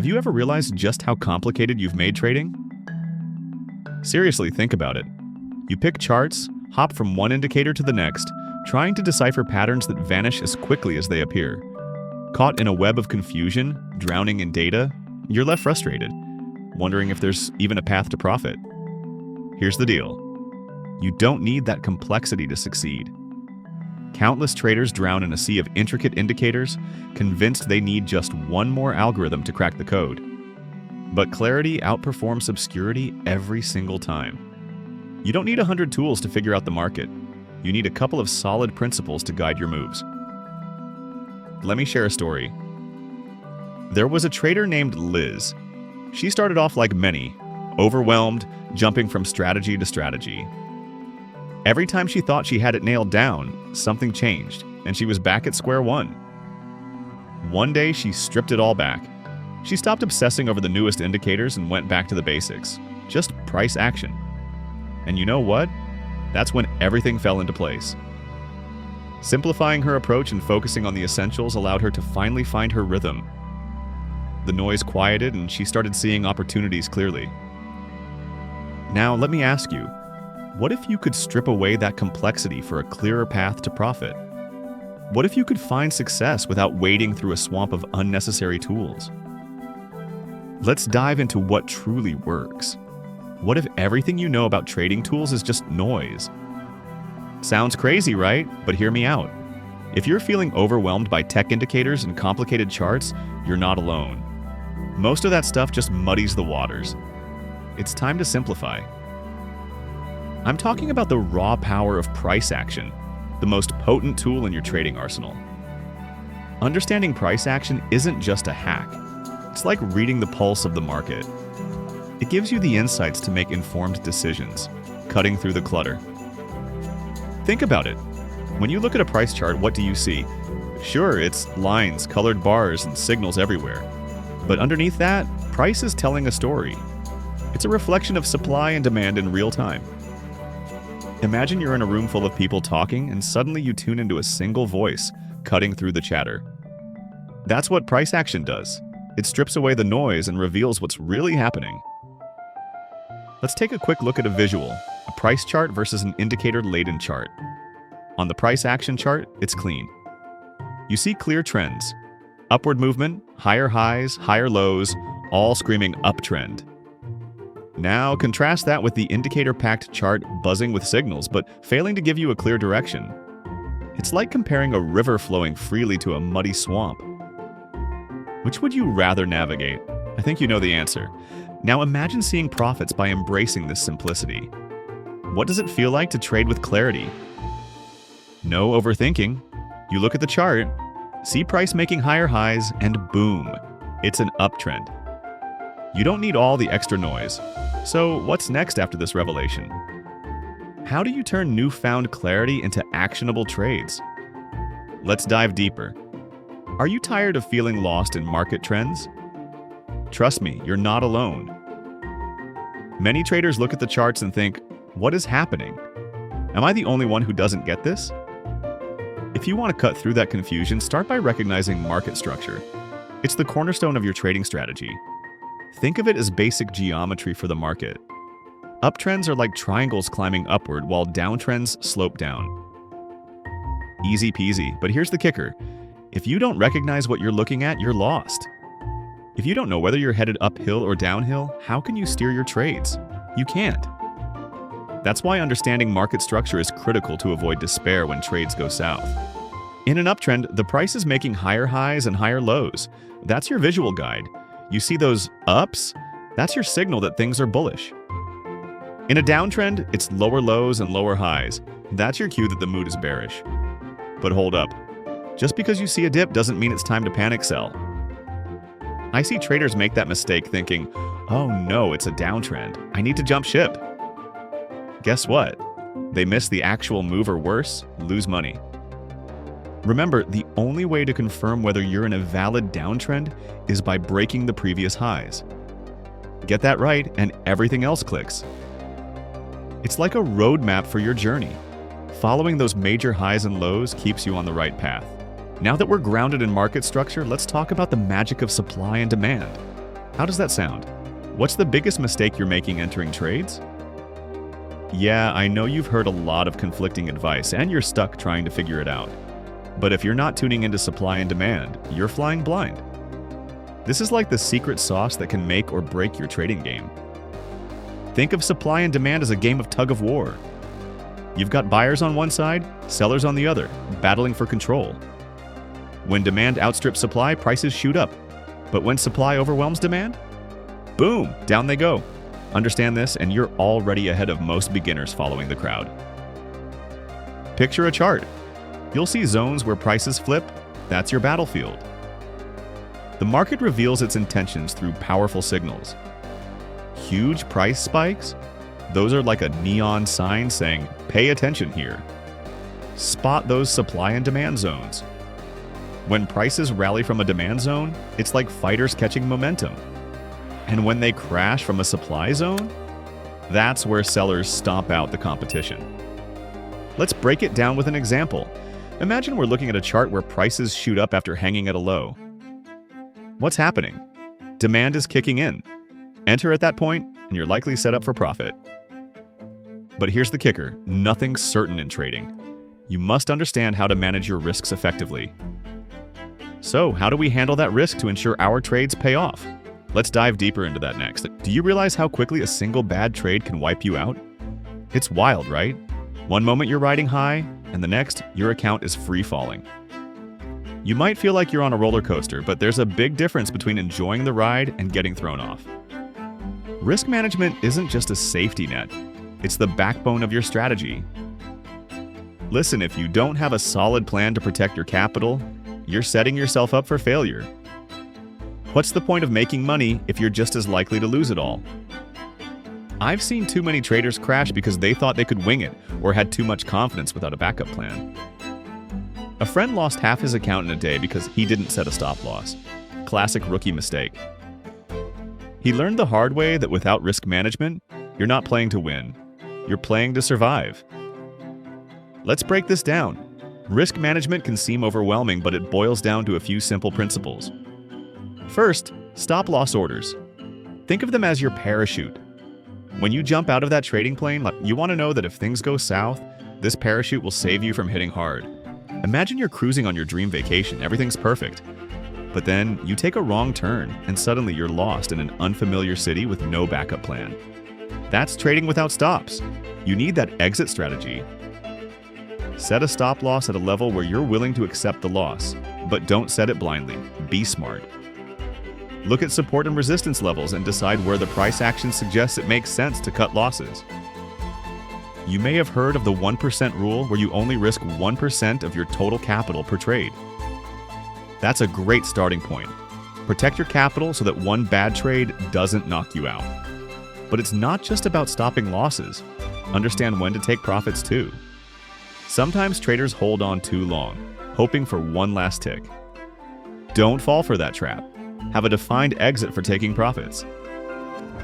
Have you ever realized just how complicated you've made trading? Seriously, think about it. You pick charts, hop from one indicator to the next, trying to decipher patterns that vanish as quickly as they appear. Caught in a web of confusion, drowning in data, you're left frustrated, wondering if there's even a path to profit. Here's the deal. You don't need that complexity to succeed. Countless traders drown in a sea of intricate indicators, convinced they need just one more algorithm to crack the code. But clarity outperforms obscurity every single time. You don't need 100 tools to figure out the market. You need a couple of solid principles to guide your moves. Let me share a story. There was a trader named Liz. She started off like many, overwhelmed, jumping from strategy to strategy. Every time she thought she had it nailed down, something changed, and she was back at square one. One day, she stripped it all back. She stopped obsessing over the newest indicators and went back to the basics. Just price action. And you know what? That's when everything fell into place. Simplifying her approach and focusing on the essentials allowed her to finally find her rhythm. The noise quieted and she started seeing opportunities clearly. Now, let me ask you, what if you could strip away that complexity for a clearer path to profit? What if you could find success without wading through a swamp of unnecessary tools? Let's dive into what truly works. What if everything you know about trading tools is just noise? Sounds crazy, right? But hear me out. If you're feeling overwhelmed by tech indicators and complicated charts, you're not alone. Most of that stuff just muddies the waters. It's time to simplify. I'm talking about the raw power of price action, the most potent tool in your trading arsenal. Understanding price action isn't just a hack. It's like reading the pulse of the market. It gives you the insights to make informed decisions, cutting through the clutter. Think about it. When you look at a price chart, what do you see? Sure, it's lines, colored bars, and signals everywhere. But underneath that, price is telling a story. It's a reflection of supply and demand in real time. Imagine you're in a room full of people talking, and suddenly you tune into a single voice, cutting through the chatter. That's what price action does. It strips away the noise and reveals what's really happening. Let's take a quick look at a visual, a price chart versus an indicator-laden chart. On the price action chart, it's clean. You see clear trends. Upward movement, higher highs, higher lows, all screaming uptrend. Now contrast that with the indicator-packed chart buzzing with signals, but failing to give you a clear direction. It's like comparing a river flowing freely to a muddy swamp. Which would you rather navigate? I think you know the answer. Now imagine seeing profits by embracing this simplicity. What does it feel like to trade with clarity? No overthinking. You look at the chart, see price making higher highs, and boom, it's an uptrend. You don't need all the extra noise. So what's next after this revelation? How do you turn newfound clarity into actionable trades? Let's dive deeper. Are you tired of feeling lost in market trends? Trust me, you're not alone. Many traders look at the charts and think, what is happening? Am I the only one who doesn't get this? If you want to cut through that confusion, start by recognizing market structure. It's the cornerstone of your trading strategy. Think of it as basic geometry for the market. Uptrends are like triangles climbing upward, while downtrends slope down. Easy peasy, but here's the kicker. If you don't recognize what you're looking at, you're lost. If you don't know whether you're headed uphill or downhill, how can you steer your trades? You can't. That's why understanding market structure is critical to avoid despair when trades go south. In an uptrend, the price is making higher highs and higher lows. That's your visual guide. You see those ups? That's your signal that things are bullish. In a downtrend, it's lower lows and lower highs. That's your cue that the mood is bearish. But hold up. Just because you see a dip doesn't mean it's time to panic sell. I see traders make that mistake thinking, oh no, it's a downtrend. I need to jump ship. Guess what? They miss the actual move, or worse, lose money. Remember, the only way to confirm whether you're in a valid downtrend is by breaking the previous highs. Get that right, and everything else clicks. It's like a roadmap for your journey. Following those major highs and lows keeps you on the right path. Now that we're grounded in market structure, let's talk about the magic of supply and demand. How does that sound? What's the biggest mistake you're making entering trades? Yeah, I know you've heard a lot of conflicting advice and you're stuck trying to figure it out. But if you're not tuning into supply and demand, you're flying blind. This is like the secret sauce that can make or break your trading game. Think of supply and demand as a game of tug of war. You've got buyers on one side, sellers on the other, battling for control. When demand outstrips supply, prices shoot up. But when supply overwhelms demand, boom, down they go. Understand this, and you're already ahead of most beginners following the crowd. Picture a chart. You'll see zones where prices flip. That's your battlefield. The market reveals its intentions through powerful signals. Huge price spikes? Those are like a neon sign saying, pay attention here. Spot those supply and demand zones. When prices rally from a demand zone, it's like fighters catching momentum. And when they crash from a supply zone, that's where sellers stomp out the competition. Let's break it down with an example. Imagine we're looking at a chart where prices shoot up after hanging at a low. What's happening? Demand is kicking in. Enter at that point, and you're likely set up for profit. But here's the kicker, nothing's certain in trading. You must understand how to manage your risks effectively. So, how do we handle that risk to ensure our trades pay off? Let's dive deeper into that next. Do you realize how quickly a single bad trade can wipe you out? It's wild, right? One moment you're riding high, and the next, your account is free falling. You might feel like you're on a roller coaster, but there's a big difference between enjoying the ride and getting thrown off. Risk management isn't just a safety net. It's the backbone of your strategy. Listen, if you don't have a solid plan to protect your capital, you're setting yourself up for failure. What's the point of making money if you're just as likely to lose it all? I've seen too many traders crash because they thought they could wing it or had too much confidence without a backup plan. A friend lost half his account in a day because he didn't set a stop loss. Classic rookie mistake. He learned the hard way that without risk management, you're not playing to win. You're playing to survive. Let's break this down. Risk management can seem overwhelming, but it boils down to a few simple principles. First, stop loss orders. Think of them as your parachute. When you jump out of that trading plane, you want to know that if things go south, this parachute will save you from hitting hard. Imagine you're cruising on your dream vacation, everything's perfect. But then you take a wrong turn and suddenly you're lost in an unfamiliar city with no backup plan. That's trading without stops. You need that exit strategy. Set a stop loss at a level where you're willing to accept the loss, but don't set it blindly. Be smart. Look at support and resistance levels and decide where the price action suggests it makes sense to cut losses. You may have heard of the 1% rule where you only risk 1% of your total capital per trade. That's a great starting point. Protect your capital so that one bad trade doesn't knock you out. But it's not just about stopping losses. Understand when to take profits too. Sometimes traders hold on too long, hoping for one last tick. Don't fall for that trap. Have a defined exit for taking profits.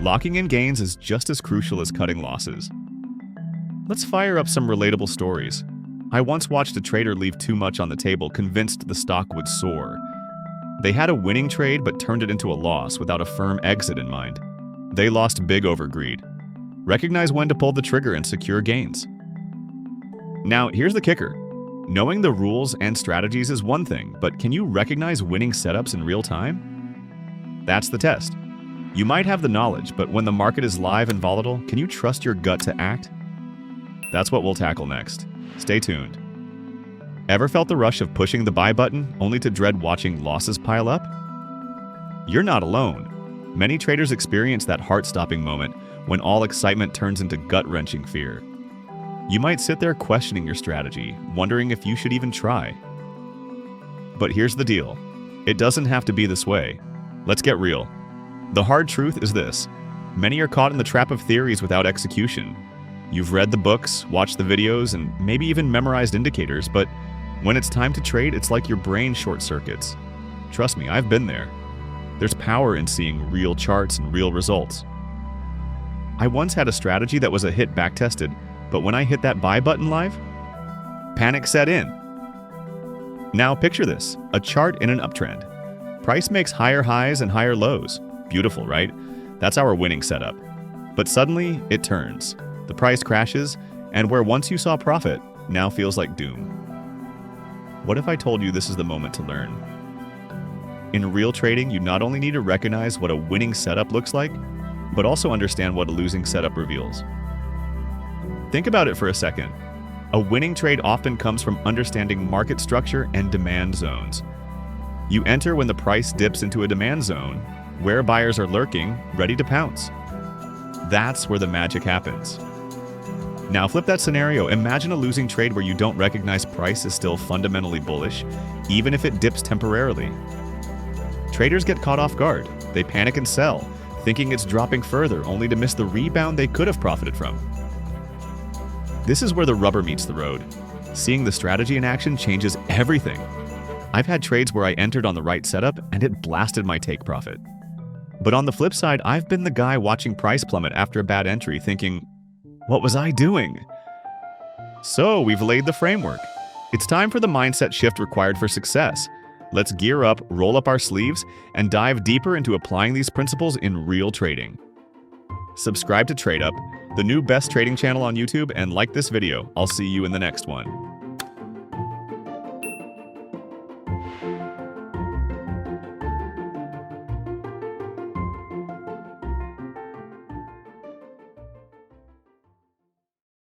Locking in gains is just as crucial as cutting losses. Let's fire up some relatable stories. I once watched a trader leave too much on the table, convinced the stock would soar. They had a winning trade but turned it into a loss without a firm exit in mind. They lost big over greed. Recognize when to pull the trigger and secure gains. Now, here's the kicker. Knowing the rules and strategies is one thing, but can you recognize winning setups in real time? That's the test. You might have the knowledge, but when the market is live and volatile, can you trust your gut to act? That's what we'll tackle next. Stay tuned. Ever felt the rush of pushing the buy button only to dread watching losses pile up? You're not alone. Many traders experience that heart-stopping moment when all excitement turns into gut-wrenching fear. You might sit there questioning your strategy, wondering if you should even try. But here's the deal. It doesn't have to be this way. Let's get real. The hard truth is this. Many are caught in the trap of theories without execution. You've read the books, watched the videos, and maybe even memorized indicators, but when it's time to trade, it's like your brain short circuits. Trust me, I've been there. There's power in seeing real charts and real results. I once had a strategy that was a hit backtested, but when I hit that buy button live, panic set in. Now picture this, a chart in an uptrend. Price makes higher highs and higher lows. Beautiful, right? That's our winning setup. But suddenly, it turns. The price crashes, and where once you saw profit, now feels like doom. What if I told you this is the moment to learn? In real trading, you not only need to recognize what a winning setup looks like, but also understand what a losing setup reveals. Think about it for a second. A winning trade often comes from understanding market structure and demand zones. You enter when the price dips into a demand zone, where buyers are lurking, ready to pounce. That's where the magic happens. Now flip that scenario. Imagine a losing trade where you don't recognize price is still fundamentally bullish, even if it dips temporarily. Traders get caught off guard. They panic and sell, thinking it's dropping further, only to miss the rebound they could have profited from. This is where the rubber meets the road. Seeing the strategy in action changes everything. I've had trades where I entered on the right setup and it blasted my take profit. But on the flip side, I've been the guy watching price plummet after a bad entry thinking, what was I doing? So we've laid the framework. It's time for the mindset shift required for success. Let's gear up, roll up our sleeves, and dive deeper into applying these principles in real trading. Subscribe to TradeUp, the new best trading channel on YouTube, and like this video. I'll see you in the next one.